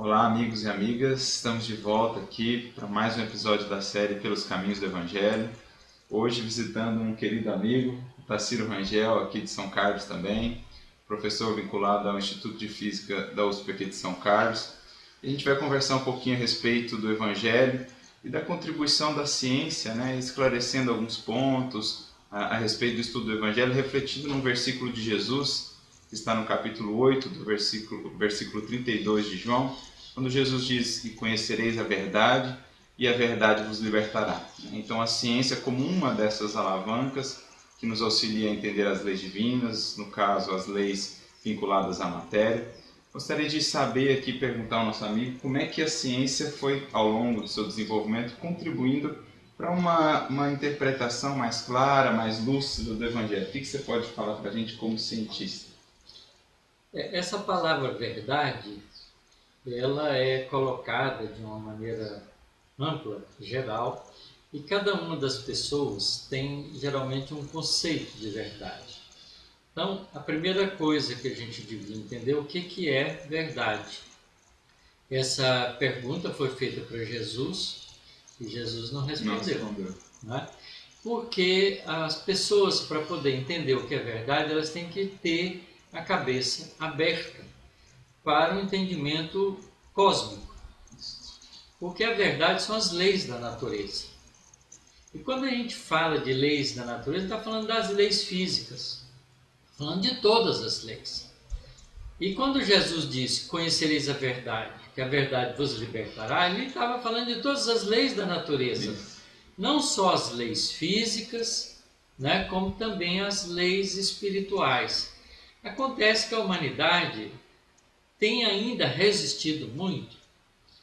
Olá, amigos e amigas, estamos de volta aqui para mais um episódio da série Pelos Caminhos do Evangelho. Hoje visitando um querido amigo, Tarsilo Rangel, aqui de São Carlos também, professor vinculado ao Instituto de Física da USP aqui de São Carlos. E a gente vai conversar um pouquinho a respeito do Evangelho e da contribuição da ciência, esclarecendo alguns pontos a respeito do estudo do Evangelho, refletindo num versículo de Jesus, que está no capítulo 8, do versículo 32 de João, quando Jesus diz: "E conhecereis a verdade, e a verdade vos libertará". Então a ciência como uma dessas alavancas que nos auxilia a entender as leis divinas, no caso as leis vinculadas à matéria. Gostaria de saber aqui, perguntar ao nosso amigo, como é que a ciência foi, ao longo do seu desenvolvimento, contribuindo para uma interpretação mais clara, mais lúcida do Evangelho. O que você pode falar para a gente como cientista? Essa palavra verdade, ela é colocada de uma maneira ampla, geral, e cada uma das pessoas tem geralmente um conceito de verdade. Então, a primeira coisa que a gente devia entender é o que é verdade. Essa pergunta foi feita para Jesus e Jesus não respondeu. Né? Porque as pessoas, para poder entender o que é verdade, elas têm que ter a cabeça aberta para o entendimento cósmico. Porque a verdade são as leis da natureza. E quando a gente fala de leis da natureza, está falando das leis físicas, falando de todas as leis. E quando Jesus disse: "Conhecereis a verdade, que a verdade vos libertará", ele estava falando de todas as leis da natureza. Não só as leis físicas, como também as leis espirituais. Acontece que a humanidade tem ainda resistido muito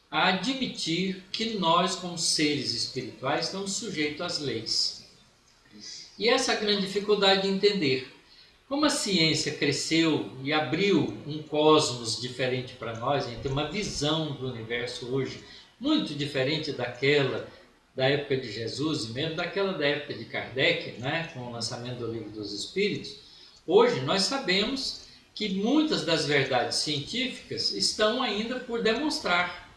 a admitir que nós, como seres espirituais, estamos sujeitos às leis. E essa é a grande dificuldade de entender. Como a ciência cresceu e abriu um cosmos diferente para nós, a gente tem uma visão do universo hoje muito diferente daquela da época de Jesus e mesmo daquela da época de Kardec, com o lançamento do Livro dos Espíritos. Hoje nós sabemos que muitas das verdades científicas estão ainda por demonstrar,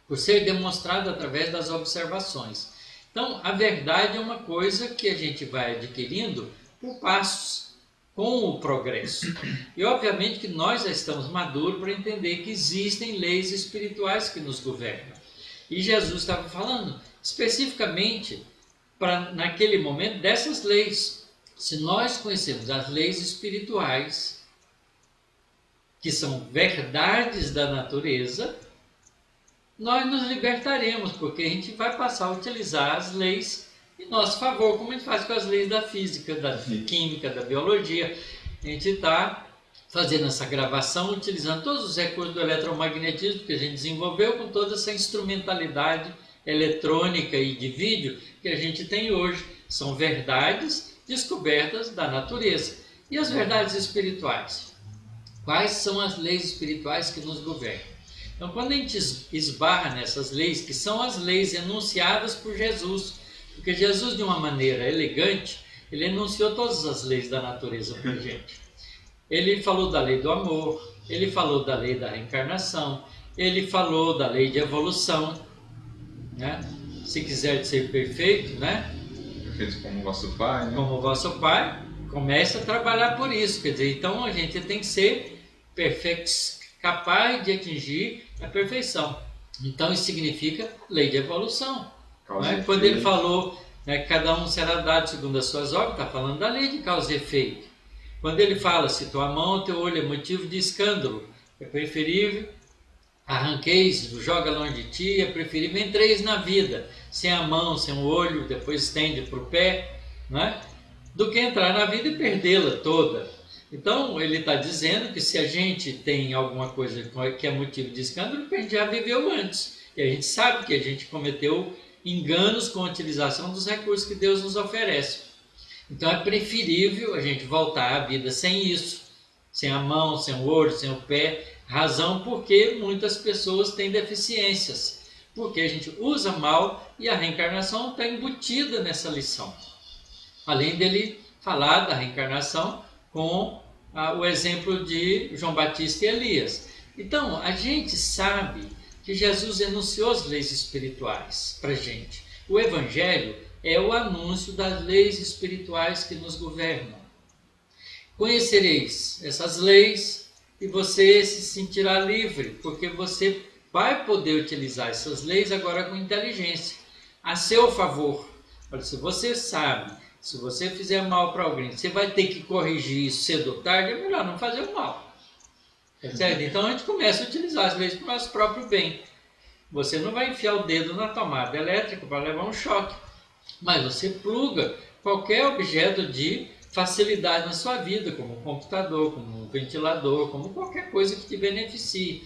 por ser demonstrado através das observações. Então, a verdade é uma coisa que a gente vai adquirindo por passos, com o progresso. E obviamente que nós já estamos maduros para entender que existem leis espirituais que nos governam. E Jesus estava falando especificamente, naquele momento, dessas leis. Se nós conhecemos as leis espirituais, que são verdades da natureza, nós nos libertaremos, porque a gente vai passar a utilizar as leis em nosso favor, como a gente faz com as leis da física, da química, da biologia. A gente está fazendo essa gravação utilizando todos os recursos do eletromagnetismo que a gente desenvolveu, com toda essa instrumentalidade eletrônica e de vídeo que a gente tem hoje. São verdades descobertas da natureza. E as verdades espirituais? Quais são as leis espirituais que nos governam? Então, quando a gente esbarra nessas leis, que são as leis enunciadas por Jesus, porque Jesus, de uma maneira elegante, ele enunciou todas as leis da natureza para a gente. Ele falou da lei do amor, ele falou da lei da reencarnação, ele falou da lei de evolução, Se quiser ser perfeito, Perfeito como o vosso Pai, Como o vosso Pai, comece a trabalhar por isso. Quer dizer, então a gente tem que ser perfeito, capaz de atingir a perfeição. Então isso significa lei de evolução. Quando ele falou, cada um será dado segundo as suas obras, está falando da lei de causa e efeito. Quando ele fala: "Se tua mão ou teu olho é motivo de escândalo, é preferível arranqueis, joga longe de ti, é preferível entreis na vida, sem a mão, sem o olho, depois estende para o pé, do que entrar na vida e perdê-la toda". Então ele está dizendo que se a gente tem alguma coisa que é motivo de escândalo, a gente já viveu antes. E a gente sabe que a gente cometeu enganos com a utilização dos recursos que Deus nos oferece. Então é preferível a gente voltar à vida sem isso, sem a mão, sem o olho, sem o pé. Razão porque muitas pessoas têm deficiências, porque a gente usa mal e a reencarnação está embutida nessa lição. Além dele falar da reencarnação com o exemplo de João Batista e Elias. Então, a gente sabe que Jesus enunciou as leis espirituais para a gente. O Evangelho é o anúncio das leis espirituais que nos governam. Conhecereis essas leis e você se sentirá livre, porque você vai poder utilizar essas leis agora com inteligência, a seu favor. Olha, se você sabe, se você fizer mal para alguém, você vai ter que corrigir isso cedo ou tarde, é melhor não fazer o mal. Certo? Então a gente começa a utilizar as leis para o nosso próprio bem. Você não vai enfiar o dedo na tomada elétrica para levar um choque, mas você pluga qualquer objeto de facilidade na sua vida, como um computador, como um ventilador, como qualquer coisa que te beneficie.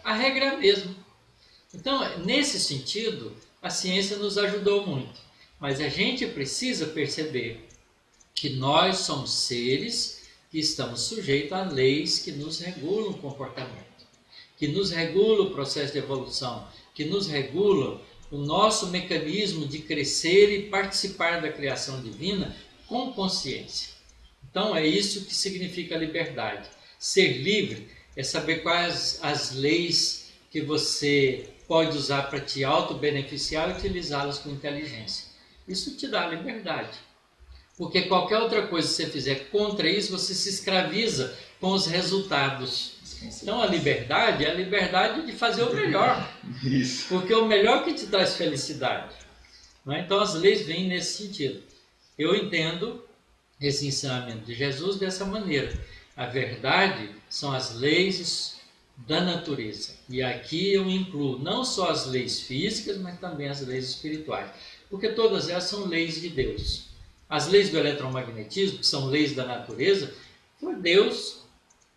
A regra é a mesma. Então, nesse sentido, a ciência nos ajudou muito, mas a gente precisa perceber que nós somos seres que estamos sujeitos a leis que nos regulam o comportamento, que nos regulam o processo de evolução, que nos regulam o nosso mecanismo de crescer e participar da criação divina com consciência. Então é isso que significa liberdade. Ser livre é saber quais as leis que você pode usar para te auto-beneficiar e utilizá-las com inteligência. Isso te dá liberdade. Porque qualquer outra coisa que você fizer contra isso, você se escraviza com os resultados. Então a liberdade é a liberdade de fazer o melhor. Isso. Porque o melhor que te traz felicidade. Não é? Então as leis vêm nesse sentido. Eu entendo esse ensinamento de Jesus dessa maneira. A verdade são as leis da natureza. E aqui eu incluo não só as leis físicas, mas também as leis espirituais. Porque todas elas são leis de Deus. As leis do eletromagnetismo, que são leis da natureza, foi Deus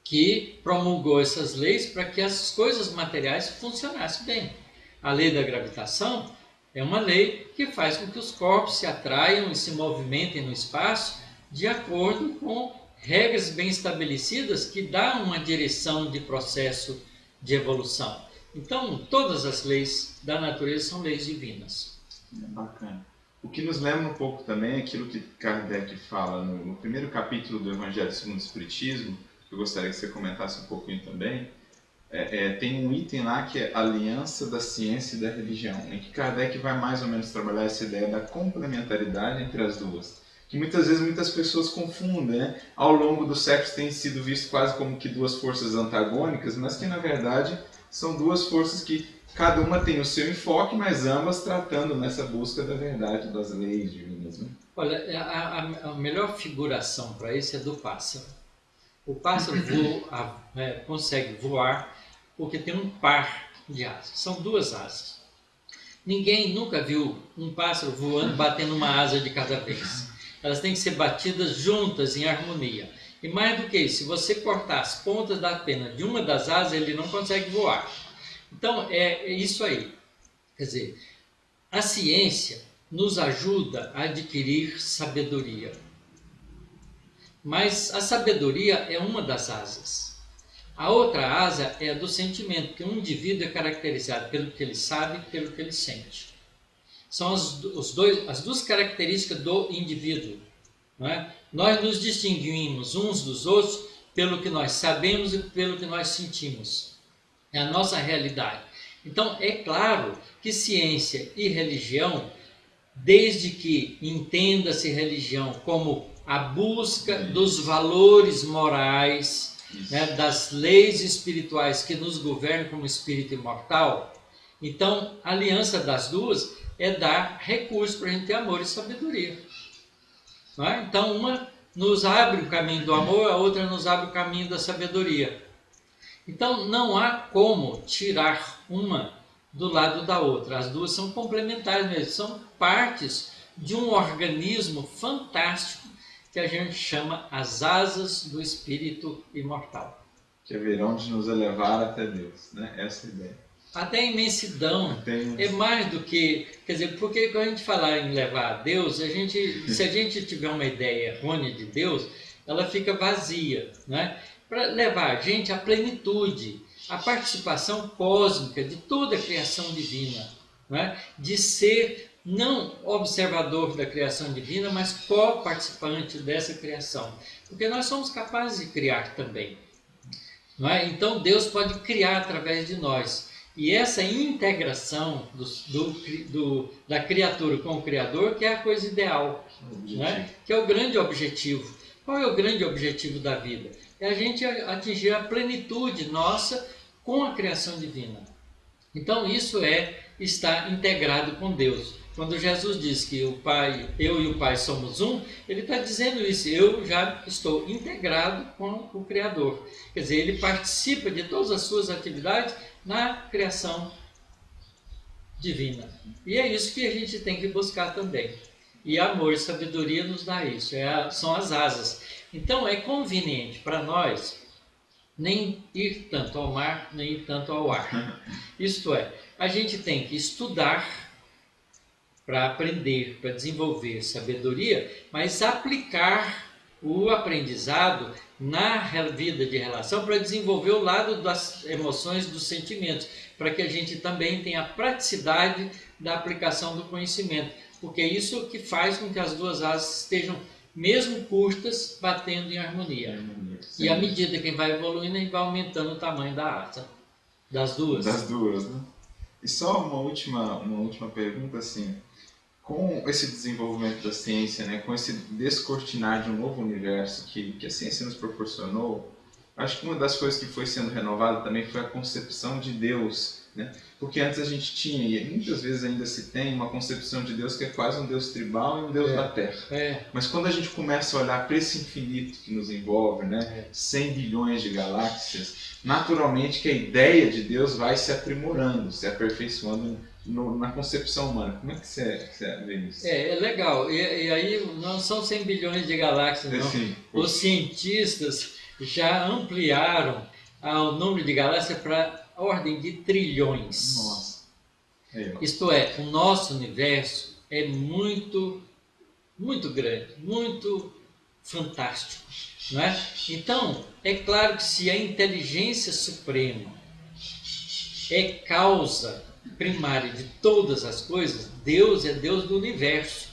que promulgou essas leis para que as coisas materiais funcionassem bem. A lei da gravitação é uma lei que faz com que os corpos se atraiam e se movimentem no espaço de acordo com regras bem estabelecidas que dão uma direção de processo de evolução. Então, todas as leis da natureza são leis divinas. Bacana. O que nos lembra um pouco também é aquilo que Kardec fala no primeiro capítulo do Evangelho segundo o Espiritismo, que eu gostaria que você comentasse um pouquinho também. Tem um item lá que é a aliança da ciência e da religião, em que Kardec vai mais ou menos trabalhar essa ideia da complementaridade entre as duas, que muitas vezes muitas pessoas confundem, né? Ao longo dos séculos tem sido visto quase como que duas forças antagônicas, mas que na verdade são duas forças que cada uma tem o seu enfoque, mas ambas tratando nessa busca da verdade, das leis divinas. Né? Olha, a melhor figuração para isso é do pássaro. O pássaro consegue voar porque tem um par de asas. São duas asas. Ninguém nunca viu um pássaro voando, batendo uma asa de cada vez. Elas têm que ser batidas juntas, em harmonia. E mais do que isso, se você cortar as pontas da pena de uma das asas, ele não consegue voar. Então, é isso aí. Quer dizer, a ciência nos ajuda a adquirir sabedoria. Mas a sabedoria é uma das asas. A outra asa é a do sentimento, porque um indivíduo é caracterizado pelo que ele sabe e pelo que ele sente. São as duas características do indivíduo. Não é? Nós nos distinguimos uns dos outros pelo que nós sabemos e pelo que nós sentimos. É a nossa realidade. Então, é claro que ciência e religião, desde que entenda-se religião como a busca dos valores morais, né, das leis espirituais que nos governam como espírito imortal, então a aliança das duas é dar recursos para a gente ter amor e sabedoria. Não é? Então, uma nos abre o caminho do amor, a outra nos abre o caminho da sabedoria. Então, não há como tirar uma do lado da outra. As duas são complementares mesmo, são partes de um organismo fantástico que a gente chama as asas do espírito imortal. Que haverão de nos elevar até Deus, né? Essa é a ideia. Até a imensidão é mais do que... Quer dizer, porque quando a gente falar em levar a Deus, se a gente tiver uma ideia errônea de Deus, ela fica vazia, né? Para levar a gente à plenitude, à participação cósmica de toda a criação divina, né? De ser não observador da criação divina, mas co-participante dessa criação. Porque nós somos capazes de criar também. não é? Então Deus pode criar através de nós. E essa integração da criatura com o Criador que é a coisa ideal, né? Que é o grande objetivo. Qual é o grande objetivo da vida? É a gente atingir a plenitude nossa com a criação divina. Então isso é estar integrado com Deus. Quando Jesus diz que o Pai, eu e o Pai somos um, ele está dizendo isso, eu já estou integrado com o Criador. Quer dizer, ele participa de todas as suas atividades na criação divina. E é isso que a gente tem que buscar também. E amor e sabedoria nos dá isso, são as asas. Então é conveniente para nós nem ir tanto ao mar, nem ir tanto ao ar. Isto é, a gente tem que estudar para aprender, para desenvolver sabedoria, mas aplicar o aprendizado na vida de relação para desenvolver o lado das emoções, dos sentimentos, para que a gente também tenha a praticidade da aplicação do conhecimento, porque é isso que faz com que as duas asas estejam, mesmo curtas, batendo em harmonia. E à medida que vai evoluindo, ele vai aumentando o tamanho da asa, das duas. Das duas, né? E só uma última pergunta, assim, com esse desenvolvimento da ciência, né, com esse descortinar de um novo universo que a ciência nos proporcionou, acho que uma das coisas que foi sendo renovada também foi a concepção de Deus, né? Porque antes a gente tinha, e muitas vezes ainda se tem, uma concepção de Deus que é quase um Deus tribal e um Deus da Terra. Mas quando a gente começa a olhar para esse infinito que nos envolve, né, 100 bilhões de galáxias, naturalmente que a ideia de Deus vai se aprimorando, se aperfeiçoando na concepção humana. Como é que você vê isso? É legal. E aí não são 100 bilhões de galáxias, não. Sim. Os cientistas já ampliaram o número de galáxias para a ordem de trilhões. Nossa. Isto é, o nosso universo é muito, muito grande, muito fantástico, não é? Então, é claro que se a inteligência suprema é causa primária de todas as coisas, Deus é Deus do universo,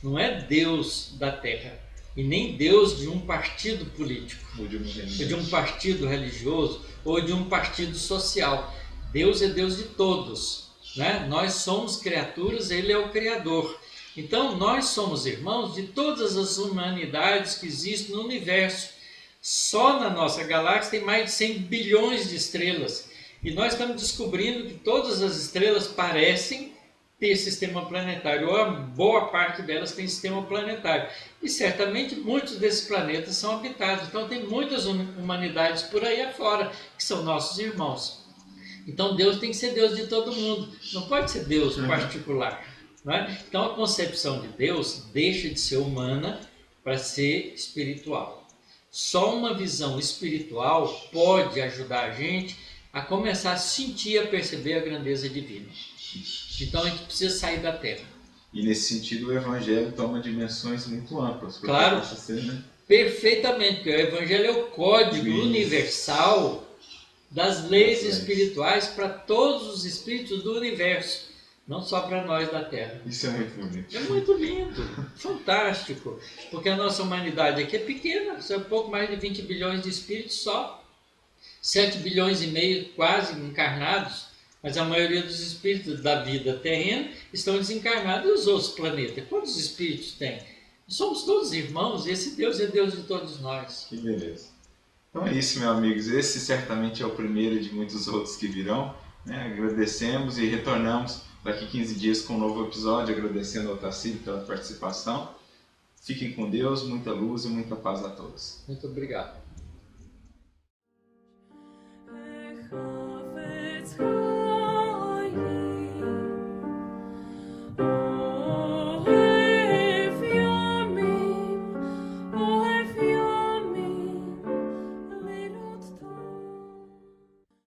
não é Deus da Terra, e nem Deus de um partido político, ou de um partido religioso, ou de um partido social. Deus é Deus de todos, né? Nós somos criaturas, Ele é o Criador. Então, nós somos irmãos de todas as humanidades que existem no universo. Só na nossa galáxia tem mais de 100 bilhões de estrelas. E nós estamos descobrindo que todas as estrelas parecem ter sistema planetário, ou a boa parte delas tem sistema planetário. E certamente muitos desses planetas são habitados. Então tem muitas humanidades por aí afora, que são nossos irmãos. Então Deus tem que ser Deus de todo mundo, não pode ser Deus particular. Não é? Então a concepção de Deus deixa de ser humana para ser espiritual. Só uma visão espiritual pode ajudar a gente a começar a sentir, a perceber a grandeza divina. Então a gente precisa sair da Terra. E nesse sentido o Evangelho toma dimensões muito amplas. Claro, perfeitamente, porque o Evangelho é o código universal das leis espirituais para todos os espíritos do universo, não só para nós da Terra. Isso é muito bonito. É muito lindo, fantástico, porque a nossa humanidade aqui é pequena, são pouco mais de 20 bilhões de espíritos só. 7 bilhões e meio quase encarnados, mas a maioria dos espíritos da vida terrena estão desencarnados e os outros planetas. Quantos espíritos tem? Somos todos irmãos, e esse Deus é Deus de todos nós. Que beleza. Então é isso, meus amigos. Esse certamente é o primeiro de muitos outros que virão, né? Agradecemos e retornamos daqui 15 dias com um novo episódio, agradecendo ao Tarsílio pela participação. Fiquem com Deus, muita luz e muita paz a todos. Muito obrigado.